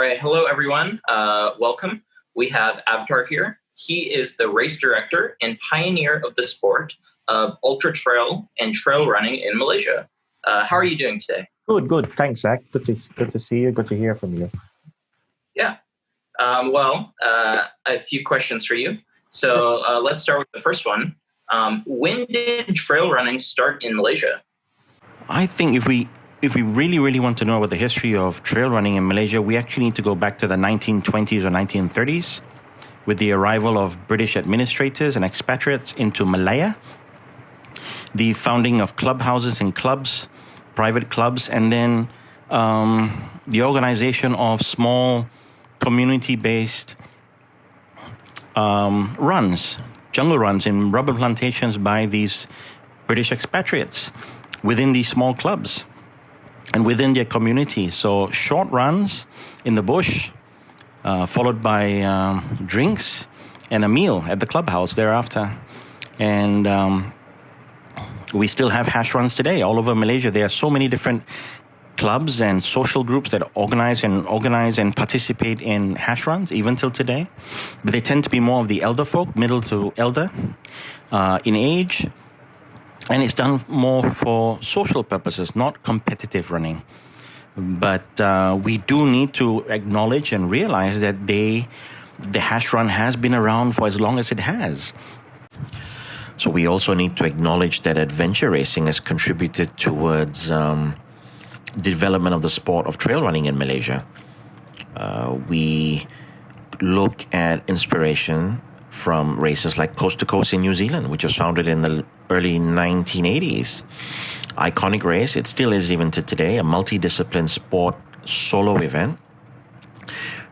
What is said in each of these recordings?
right, hello everyone. Welcome. We have Avtar here. He is the race director and pioneer of the sport of ultra trail and trail running in Malaysia. How are you doing today? Good. Thanks, Zach. Good to see you. Good to hear from you. Yeah. I have a few questions for you. So let's start with the first one. When did trail running start in Malaysia? I think if we really want to know about the history of trail running in Malaysia, we actually need to go back to the 1920s or 1930s with the arrival of British administrators and expatriates into Malaya, the founding of clubhouses and clubs, private clubs, and then the organization of small community-based runs, jungle runs in rubber plantations by these British expatriates within these small clubs and within their community. So short runs in the bush, followed by drinks and a meal at the clubhouse thereafter. And we still have hash runs today all over Malaysia. There are so many different clubs and social groups that organize and participate in hash runs, even till today. But they tend to be more of the elder folk, middle to elder in age. And it's done more for social purposes, not competitive running. But we do need to acknowledge and realize that the hash run has been around for as long as it has. So we also need to acknowledge that adventure racing has contributed towards development of the sport of trail running in Malaysia. We look at inspiration from races like Coast to Coast in New Zealand, which was founded in the early 1980s. Iconic race, it still is even to today, a multidiscipline sport solo event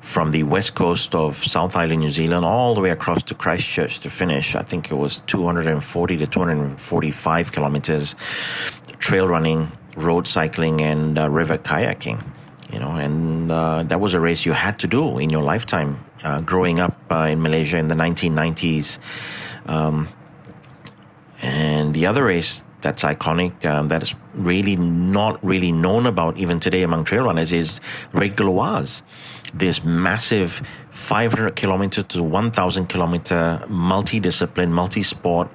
from the west coast of South Island, New Zealand, all the way across to Christchurch to finish. I think it was 240 to 245 kilometers, trail running, road cycling, and river kayaking. And that was a race you had to do in your lifetime growing up in Malaysia in the 1990s. And the other race that's iconic, that is really not really known about even today among trail runners, is Red Galois, this massive 500 kilometer to 1,000 kilometer multidiscipline, multi-sport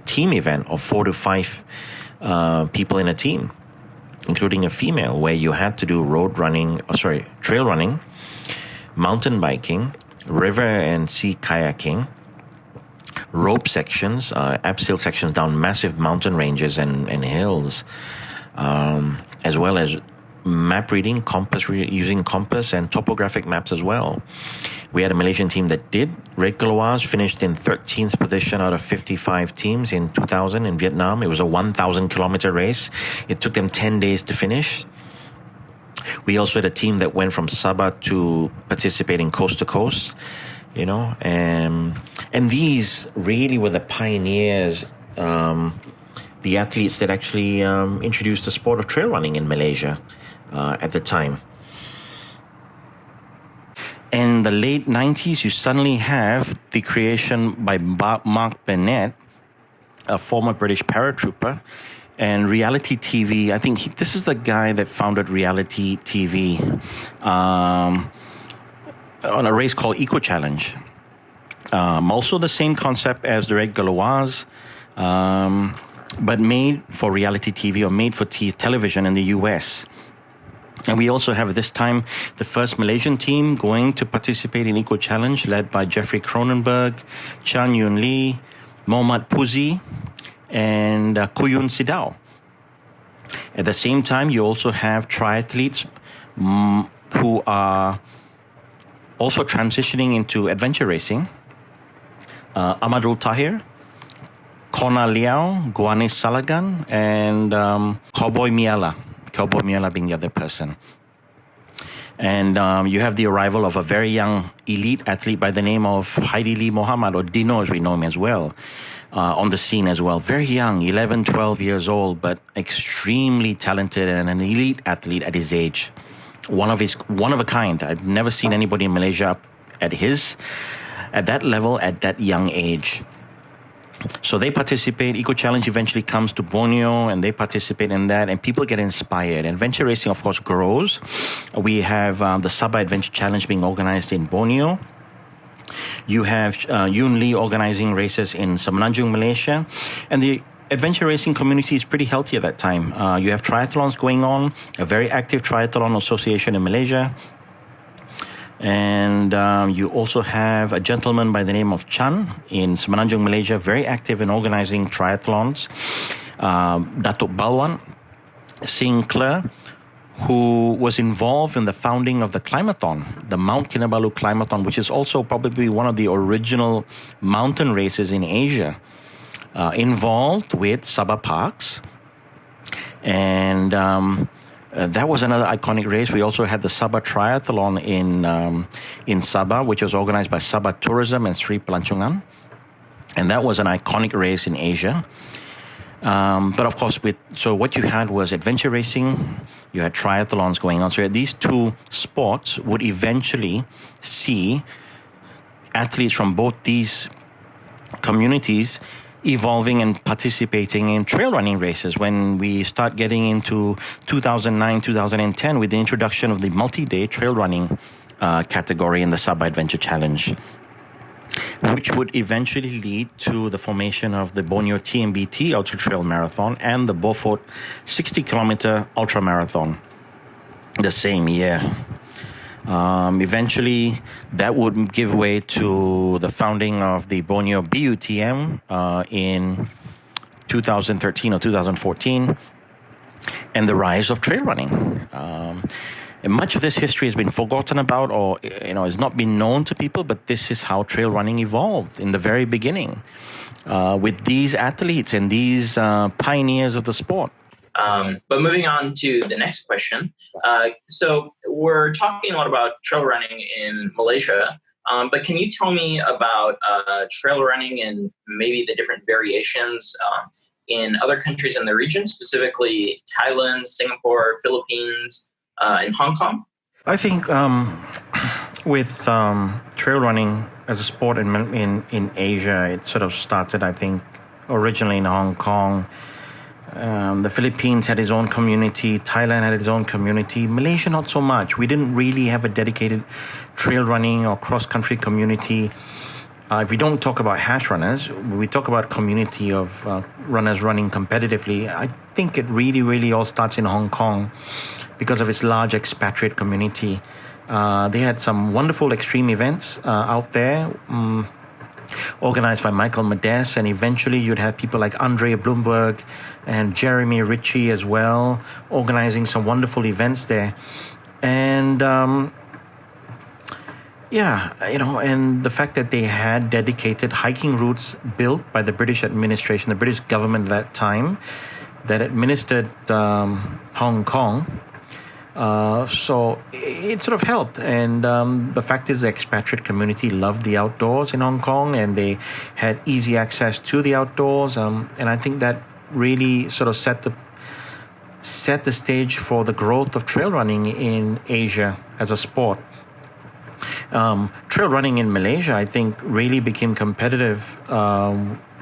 team event of 4 to 5 people in a team, including a female, where you had to do trail running, mountain biking, river and sea kayaking, rope sections, abseil sections down massive mountain ranges and hills, as well as map reading, using compass and topographic maps as well. We had a Malaysian team that did Red Galois, finished in 13th position out of 55 teams in 2000 in Vietnam. It was a 1,000 kilometer race. It took them 10 days to finish. We also had a team that went from Sabah to participate in Coast to Coast, and these really were the pioneers, the athletes that actually introduced the sport of trail running in Malaysia at the time. In the late 90s, you suddenly have the creation by Mark Bennett, a former British paratrooper, and reality TV. I think this is the guy that founded reality TV on a race called Eco Challenge. Also the same concept as the Red Galois, but made for reality TV or made for television in the US. And we also have this time the first Malaysian team going to participate in Eco Challenge, led by Jeffrey Cronenberg, Chan Yun Lee, Mohammad Puzi, and Kuyun Sidao. At the same time, you also have triathletes who are also transitioning into adventure racing. Ahmadul Tahir, Kona Liao, Guanis Salagan, and Cowboy Miala being the other person. And you have the arrival of a very young elite athlete by the name of Heidi Lee Mohamad, or Dino as we know him as well, on the scene as well. Very young, 11, 12 years old, but extremely talented and an elite athlete at his age. One of a kind. I've never seen anybody in Malaysia at that level at that young age. So they participate. Eco Challenge eventually comes to Borneo, and they participate in that, and people get inspired. And adventure racing, of course, grows. We have the Sabah Adventure Challenge being organized in Borneo. You have Yun Lee organizing races in Semenanjung, Malaysia, and the adventure racing community is pretty healthy at that time. You have triathlons going on, a very active triathlon association in Malaysia. And you also have a gentleman by the name of Chan in Semenanjung, Malaysia, very active in organizing triathlons. Datuk Balwan Sinclair, who was involved in the founding of the Climathon, the Mount Kinabalu Climathon, which is also probably one of the original mountain races in Asia, involved with Sabah Parks. And that was another iconic race. We also had the Sabah Triathlon in Sabah, which was organized by Sabah Tourism and Sri Pelancongan. And that was an iconic race in Asia. But of course, so what you had was adventure racing, you had triathlons going on. So these two sports would eventually see athletes from both these communities evolving and participating in trail running races. When we start getting into 2009, 2010 with the introduction of the multi-day trail running category in the Sabah Adventure Challenge, which would eventually lead to the formation of the Borneo TMBT Ultra Trail Marathon and the Beaufort 60-kilometer Ultra Marathon the same year. Eventually, that would give way to the founding of the Borneo BUTM in 2013 or 2014, and the rise of trail running. And much of this history has been forgotten about, or has not been known to people. But this is how trail running evolved in the very beginning, with these athletes and these pioneers of the sport. But moving on to the next question. So we're talking a lot about trail running in Malaysia, but can you tell me about trail running and maybe the different variations in other countries in the region, specifically Thailand, Singapore, Philippines, and Hong Kong? I think with trail running as a sport in Asia, it sort of started, I think, originally in Hong Kong. The Philippines had its own community. Thailand had its own community. Malaysia, not so much. We didn't really have a dedicated trail running or cross-country community. If we don't talk about hash runners, we talk about community of runners running competitively. I think it really, really all starts in Hong Kong because of its large expatriate community. They had some wonderful extreme events out there, organized by Michael Medes, and eventually you'd have people like Andre Bloomberg and Jeremy Ritchie as well, organizing some wonderful events there. And and the fact that they had dedicated hiking routes built by the British administration, the British government at that time, that administered Hong Kong. So it sort of helped, and the fact is the expatriate community loved the outdoors in Hong Kong, and they had easy access to the outdoors, and I think that really sort of set the stage for the growth of trail running in Asia as a sport. Trail running in Malaysia, I think, really became competitive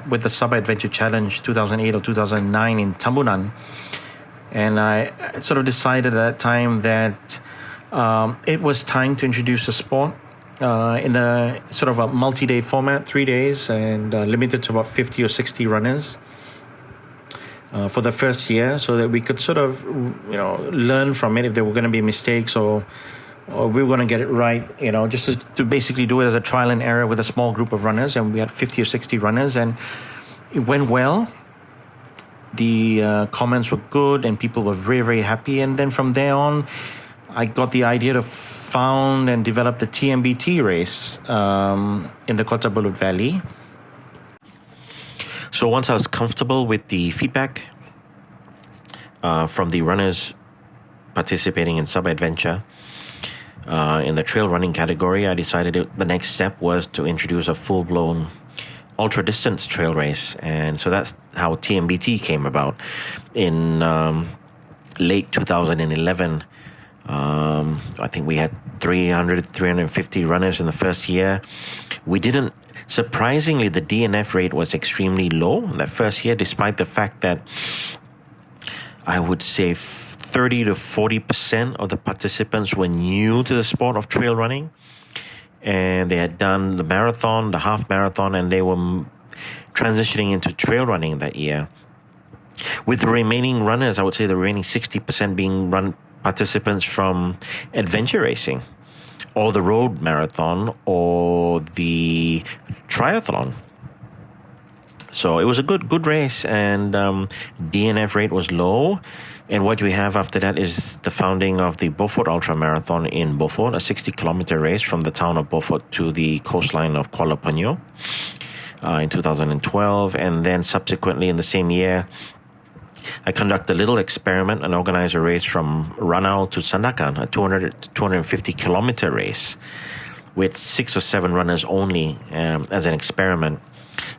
with the Sabah Adventure Challenge 2008 or 2009 in Tambunan. And I sort of decided at that time that it was time to introduce the sport in a sort of a multi-day format, 3 days, and limited to about 50 or 60 runners for the first year, so that we could sort of, learn from it if there were going to be mistakes or we were going to get it right, just to basically do it as a trial and error with a small group of runners. And we had 50 or 60 runners, and it went well. The comments were good and people were very, very happy. And then from there on, I got the idea to found and develop the TMBT race in the Kota Belud Valley. So once I was comfortable with the feedback from the runners participating in Sabah Adventure in the trail running category, I decided the next step was to introduce a full-blown ultra-distance trail race. And so that's how TMBT came about. In late 2011, I think we had 300, 350 runners in the first year. We didn't, surprisingly, the DNF rate was extremely low that first year, despite the fact that I would say 30 to 40% of the participants were new to the sport of trail running. And they had done the marathon, the half marathon, and they were transitioning into trail running that year. With the remaining runners, I would say the remaining 60% being participants from adventure racing, or the road marathon, or the triathlon. So it was a good race, and DNF rate was low. And what we have after that is the founding of the Beaufort Ultra Marathon in Beaufort, a 60-kilometer race from the town of Beaufort to the coastline of Kuala Penyu in 2012. And then subsequently in the same year, I conducted a little experiment and organized a race from Ranau to Sandakan, a 250-kilometer race with 6 or 7 runners only as an experiment.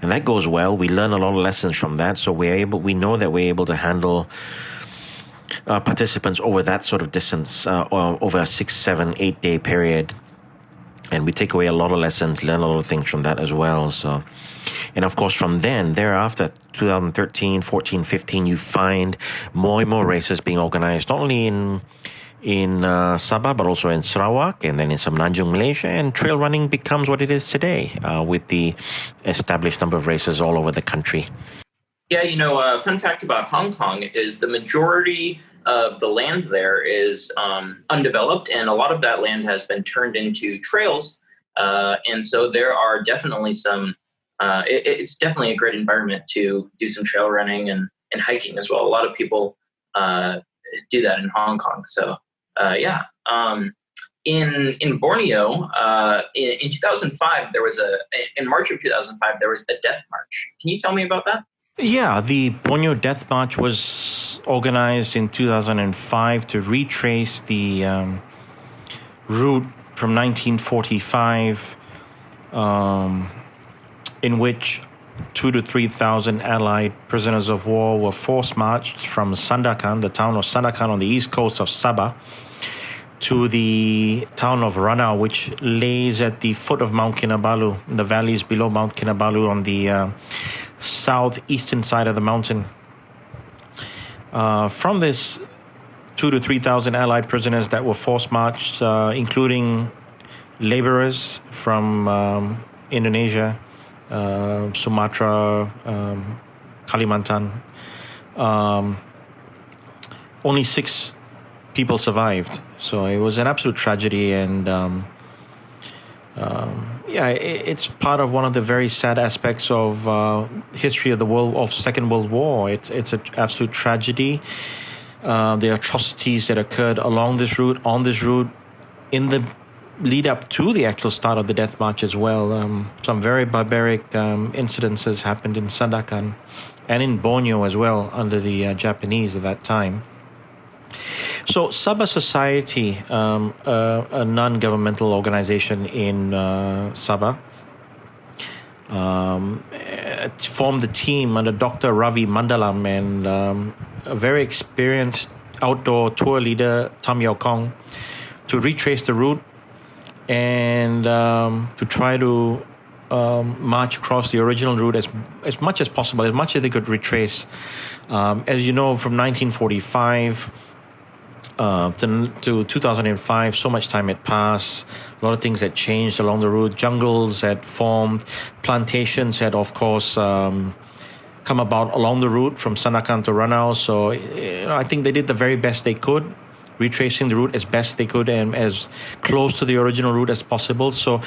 And that goes well. We learn a lot of lessons from that. So we know that we're able to handle participants over that sort of distance over a 6, 7, 8 day period. And we take away a lot of lessons, learn a lot of things from that as well. So, and of course, from thereafter, 2013, 14, 15, you find more and more races being organized, not only in Sabah, but also in Sarawak, and then in Semenanjung, Malaysia, and trail running becomes what it is today, with the established number of races all over the country. Yeah, fun fact about Hong Kong is the majority of the land there is undeveloped, and a lot of that land has been turned into trails. And so there are definitely some, it's definitely a great environment to do some trail running and hiking as well. A lot of people do that in Hong Kong. So, yeah. In Borneo, in 2005, in March of 2005, there was a death march. Can you tell me about that? Yeah, the Borneo Death March was organized in 2005 to retrace the route from 1945, in which 2,000 to 3,000 Allied prisoners of war were force marched from Sandakan, the town of Sandakan on the east coast of Sabah, to the town of Ranau, which lays at the foot of Mount Kinabalu, in the valleys below Mount Kinabalu on the southeastern side of the mountain. From this 2,000 to 3,000 Allied prisoners that were force marched, including laborers from Indonesia, Sumatra, Kalimantan, only 6 people survived. So it was an absolute tragedy, and it's part of one of the very sad aspects of history of Second World War. It's an absolute tragedy. The atrocities that occurred along this route, on this route, in the lead up to the actual start of the death march as well. Some very barbaric incidences happened in Sandakan and in Borneo as well under the Japanese at that time. So Sabah Society, a non-governmental organization in Sabah, formed a team under Dr. Ravi Mandalam and a very experienced outdoor tour leader, Tam Yau Kong, to retrace the route and to try to march across the original route as much as possible, as much as they could retrace. As you know, from 1945 to 2005, so much time had passed. A lot of things had changed along the route. Jungles had formed. Plantations had, of course, come about along the route from Sandakan to Ranau. So I think they did the very best they could, retracing the route as best they could and as close to the original route as possible. So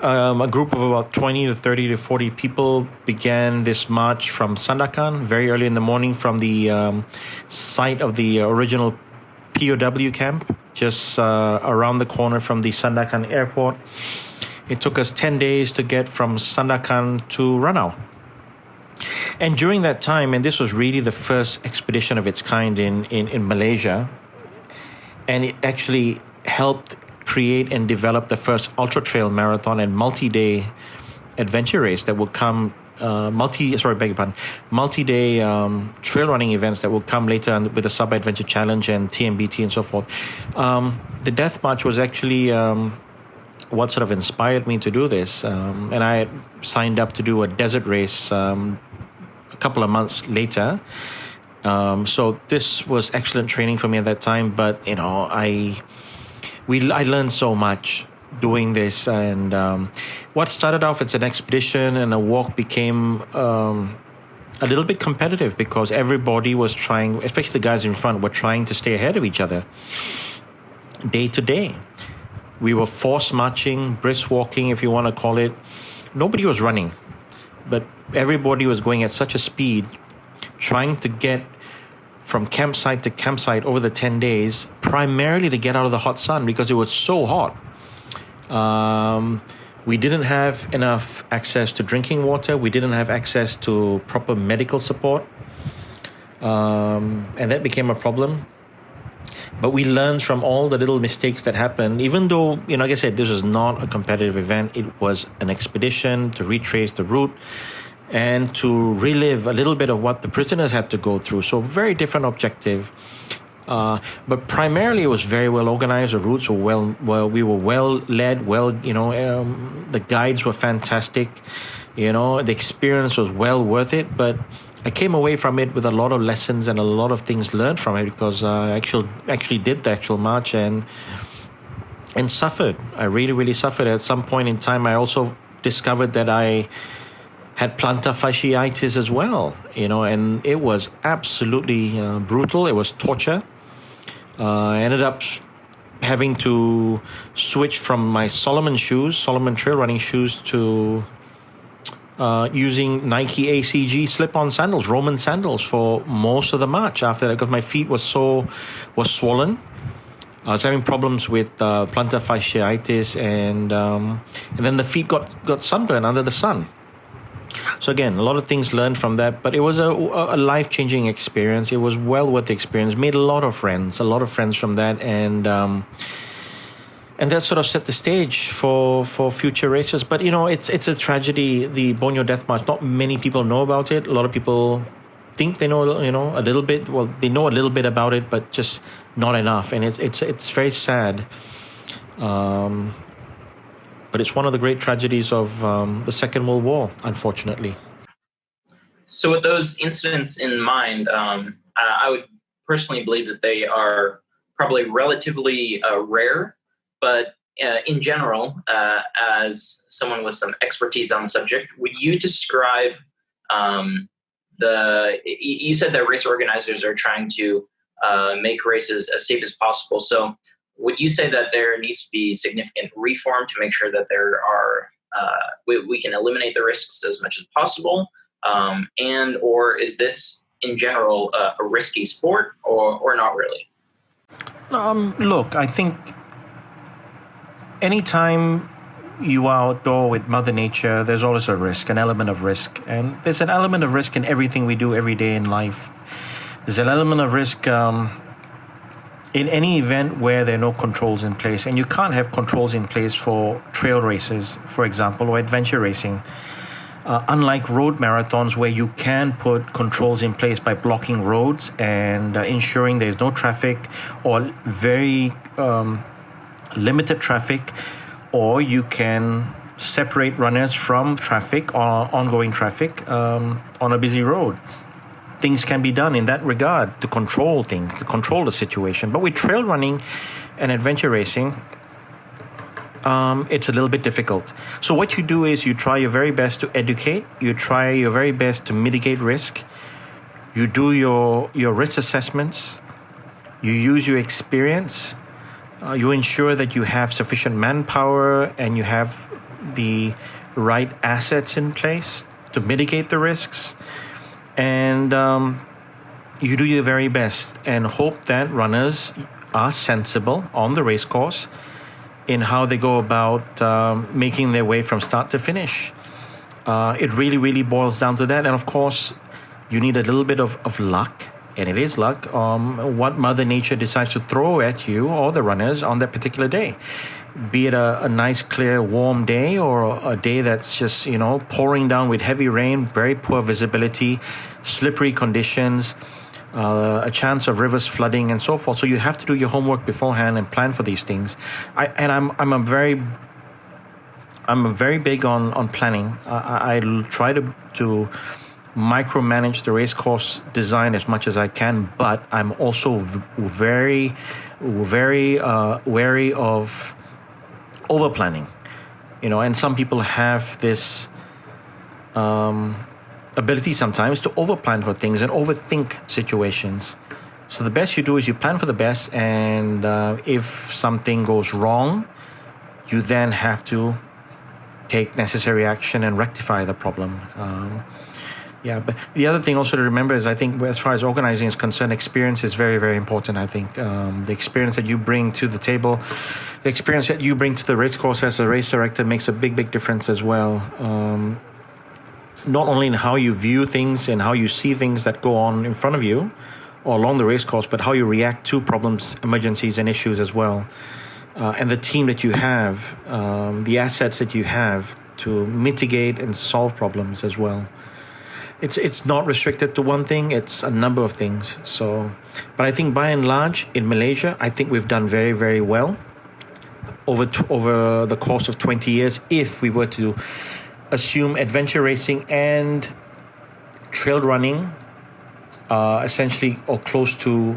a group of about 20 to 30 to 40 people began this march from Sandakan very early in the morning from the site of the original POW camp, just around the corner from the Sandakan airport. It took us 10 days to get from Sandakan to Ranau. And during that time, and this was really the first expedition of its kind in Malaysia, and it actually helped create and develop the first ultra trail marathon and multi-day adventure race that would come multi-day trail running events that will come later on with the Sub Adventure Challenge and TMBT and so forth. The Death March was actually what sort of inspired me to do this. And I had signed up to do a desert race a couple of months later. So this was excellent training for me at that time. But, I learned so much doing this. And what started off as an expedition and a walk became a little bit competitive because everybody was trying, especially the guys in front, were trying to stay ahead of each other day to day. We were force marching, brisk walking, if you want to call it. Nobody was running, but everybody was going at such a speed, trying to get from campsite to campsite over the 10 days, primarily to get out of the hot sun because it was so hot. We didn't have enough access to drinking water. We didn't have access to proper medical support. And that became a problem. But we learned from all the little mistakes that happened, even though, like I said, this was not a competitive event. It was an expedition to retrace the route and to relive a little bit of what the prisoners had to go through. So very different objective. But primarily it was very well organized. The routes were we were well led, the guides were fantastic. The experience was well worth it. But I came away from it with a lot of lessons and a lot of things learned from it because I actually did the actual march and suffered. I really, really suffered. At some point in time, I also discovered that I had plantar fasciitis as well, and it was absolutely brutal. It was torture. I ended up having to switch from my Solomon trail running shoes, to using Nike ACG slip-on sandals, Roman sandals, for most of the march after that because my feet was swollen. I was having problems with plantar fasciitis, and then the feet got sunburned under the sun. So again, a lot of things learned from that, but it was a life-changing experience. It was well worth the experience. Made a lot of friends from that, and that sort of set the stage for future races. But it's a tragedy. The Borneo Death March. Not many people know about it. A lot of people think they know a little bit. Well, they know a little bit about it, but just not enough. And it's very sad. But it's one of the great tragedies of the Second World War, unfortunately. So with those incidents in mind, I would personally believe that they are probably relatively rare, but in general, as someone with some expertise on the subject, would you describe you said that race organizers are trying to make races as safe as possible. So would you say that there needs to be significant reform to make sure that there are we can eliminate the risks as much as possible? Or is this in general a risky sport or not really? Look, I think anytime you are outdoor with Mother Nature, there's always a risk, an element of risk. And there's an element of risk in everything we do every day in life. There's an element of risk in any event where there are no controls in place. And you can't have controls in place for trail races, for example, or adventure racing. Unlike road marathons where you can put controls in place by blocking roads and ensuring there's no traffic or very limited traffic, or you can separate runners from traffic or ongoing traffic on a busy road. Things can be done in that regard to control things, to control the situation. But with trail running and adventure racing, it's a little bit difficult. So what you do is you try your very best to educate, you try your very best to mitigate risk, you do your risk assessments, you use your experience, you ensure that you have sufficient manpower and you have the right assets in place to mitigate the risks. And you do your very best and hope that runners are sensible on the race course in how they go about making their way from start to finish. It really, really boils down to that. And of course, you need a little bit of luck and it is luck, what Mother Nature decides to throw at you or the runners on that particular day. Be it a nice, clear, warm day, or a day that's just, pouring down with heavy rain, very poor visibility, slippery conditions, a chance of rivers flooding and so forth. So you have to do your homework beforehand and plan for these things. I'm very big on planning. I try to micromanage the race course design as much as I can, but I'm also very wary of over planning. And some people have this ability sometimes to over plan for things and overthink situations. So the best you do is you plan for the best, and if something goes wrong, you then have to take necessary action and rectify the problem. But the other thing also to remember is, I think, as far as organizing is concerned, experience is very, very important. I think the experience that you bring to the table, the experience that you bring to the race course as a race director makes a big, big difference as well. Not only in how you view things and how you see things that go on in front of you or along the race course, but how you react to problems, emergencies, and issues as well. And the team that you have, the assets that you have to mitigate and solve problems as well. It's not restricted to one thing, it's a number of things. But I think by and large, in Malaysia, I think we've done very, very well over the course of 20 years, if we were to assume adventure racing and trail running essentially or close to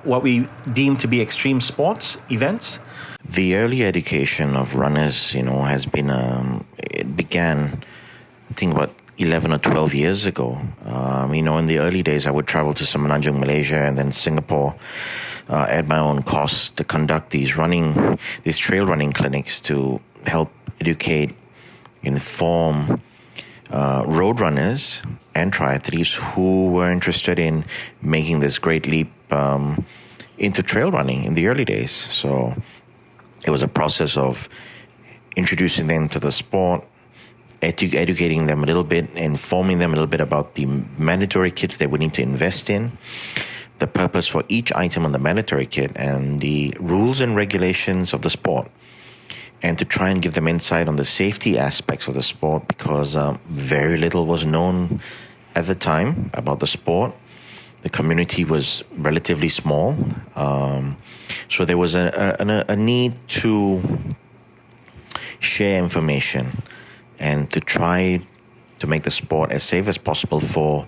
what we deem to be extreme sports events. The early education of runners, has been, it began, I think, 11 or 12 years ago. In the early days, I would travel to Semenanjung, Malaysia, and then Singapore at my own cost to conduct these trail running clinics to help educate, inform road runners and triathletes who were interested in making this great leap into trail running in the early days. So it was a process of introducing them to the sport, educating them a little bit, informing them a little bit about the mandatory kits they would need to invest in, the purpose for each item on the mandatory kit, and the rules and regulations of the sport, and to try and give them insight on the safety aspects of the sport, because very little was known at the time about the sport. The community was relatively small, so there was a need to share information and to try to make the sport as safe as possible for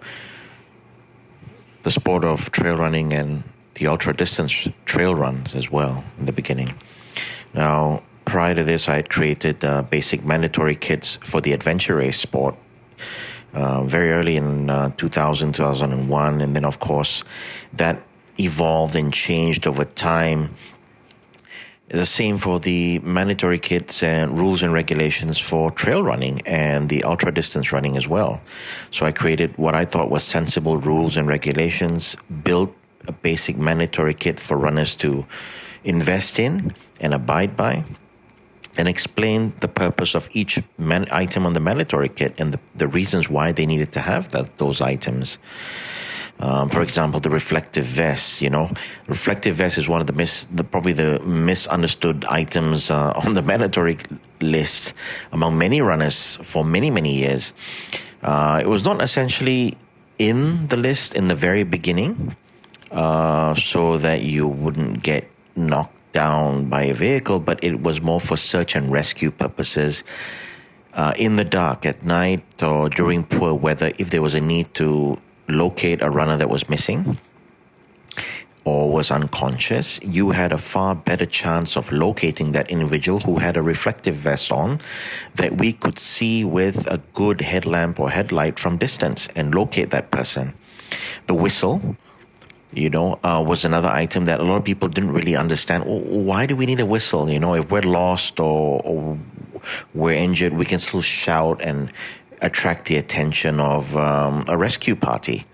the sport of trail running and the ultra-distance trail runs as well in the beginning. Now, prior to this, I had created basic mandatory kits for the adventure race sport very early in 2000, 2001. And then, of course, that evolved and changed over time. The same for the mandatory kits and rules and regulations for trail running and the ultra distance running as well. So I created what I thought was sensible rules and regulations, built a basic mandatory kit for runners to invest in and abide by, and explain the purpose of each item on the mandatory kit and the reasons why they needed to have those items. For example, the reflective vest. Reflective vest is one of probably the misunderstood items on the mandatory list among many runners for many, many years. It was not essentially in the list in the very beginning, so that you wouldn't get knocked down by a vehicle, but it was more for search and rescue purposes. In the dark, at night, or during poor weather, if there was a need to locate a runner that was missing or was unconscious, you had a far better chance of locating that individual who had a reflective vest on that we could see with a good headlamp or headlight from distance and locate that person. The whistle, was another item that a lot of people didn't really understand. Why do we need a whistle? If we're lost or we're injured, we can still shout and attract the attention of a rescue party.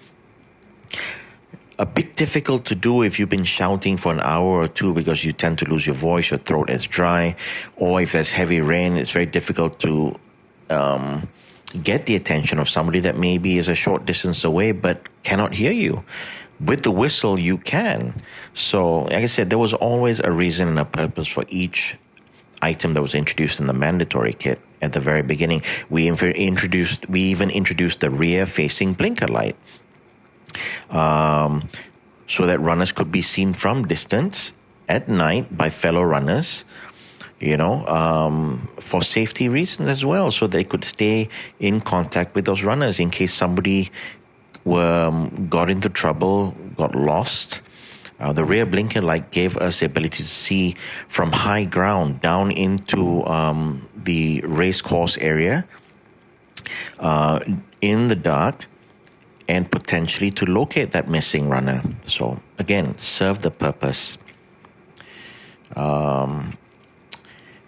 A bit difficult to do if you've been shouting for an hour or two because you tend to lose your voice, your throat is dry, or if there's heavy rain, it's very difficult to get the attention of somebody that maybe is a short distance away but cannot hear you. with the whistle, you can. So, like I said, there was always a reason and a purpose for each item that was introduced in the mandatory kit at the very beginning. We even introduced the rear-facing blinker light, so that runners could be seen from distance at night by fellow runners, for safety reasons as well, so they could stay in contact with those runners in case somebody got into trouble, got lost. The rear blinker light gave us the ability to see from high ground down into the race course area in the dark, and potentially to locate that missing runner. So again, serve the purpose.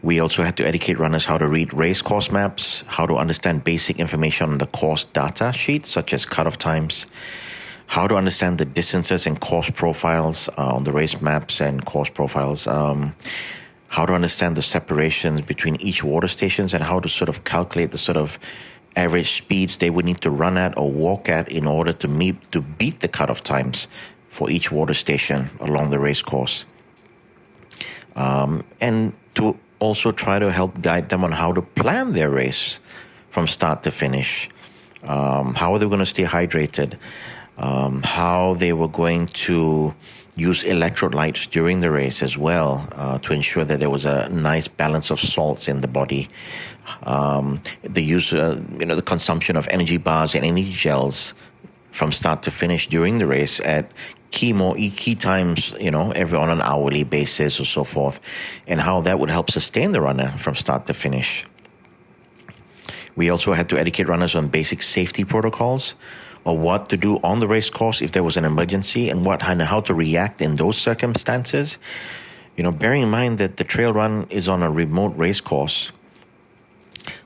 We also had to educate runners how to read race course maps, how to understand basic information on the course data sheets, such as cutoff times, how to understand the distances and course profiles on the race maps and course profiles, how to understand the separations between each water stations, and how to sort of calculate the sort of average speeds they would need to run at or walk at in order to beat the cutoff times for each water station along the race course. And to also try to help guide them on how to plan their race from start to finish. How are they going to stay hydrated? How they were going to use electrolytes during the race as well, to ensure that there was a nice balance of salts in the body. The use, the consumption of energy bars and energy gels from start to finish during the race at key times, every on an hourly basis or so forth, and how that would help sustain the runner from start to finish. We also had to educate runners on basic safety protocols, or what to do on the race course if there was an emergency, and how to react in those circumstances. Bearing in mind that the trail run is on a remote race course.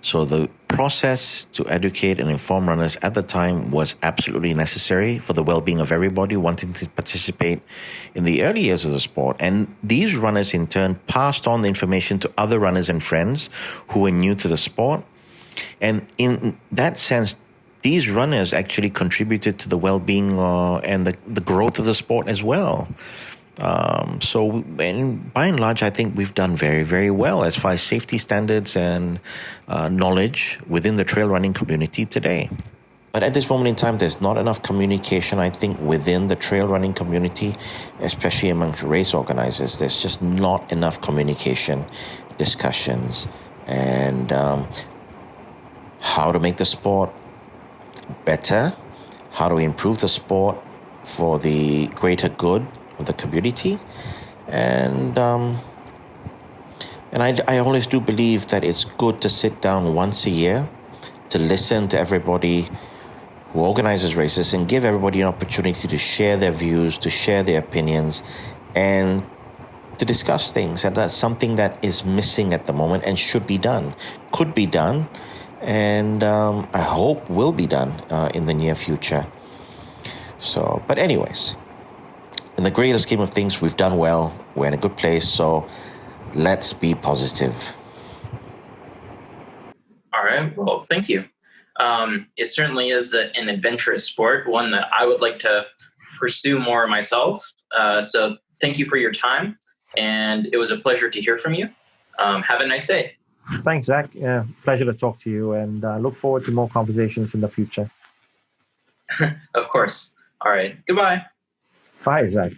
So the process to educate and inform runners at the time was absolutely necessary for the well-being of everybody wanting to participate in the early years of the sport. And these runners in turn passed on the information to other runners and friends who were new to the sport. And in that sense, these runners actually contributed to the well-being and the growth of the sport as well. And by and large, I think we've done very, very well as far as safety standards and knowledge within the trail running community today. But at this moment in time, there's not enough communication, I think, within the trail running community, especially amongst race organizers. There's just not enough communication, discussions, and how to make the sport better, how to improve the sport for the greater good of the community. And I always do believe that it's good to sit down once a year to listen to everybody who organizes races and give everybody an opportunity to share their views, to share their opinions, and to discuss things. And that's something that is missing at the moment and should be done, could be done, and I hope will be done in the near future. But anyways, in the greater scheme of things, we've done well. We're in a good place, so let's be positive. All right. Well, thank you. It certainly is an adventurous sport, one that I would like to pursue more myself. So thank you for your time, and it was a pleasure to hear from you. Have a nice day. Thanks, Zach. Yeah, pleasure to talk to you, and look forward to more conversations in the future. Of course. All right. Goodbye. Bye, Zach.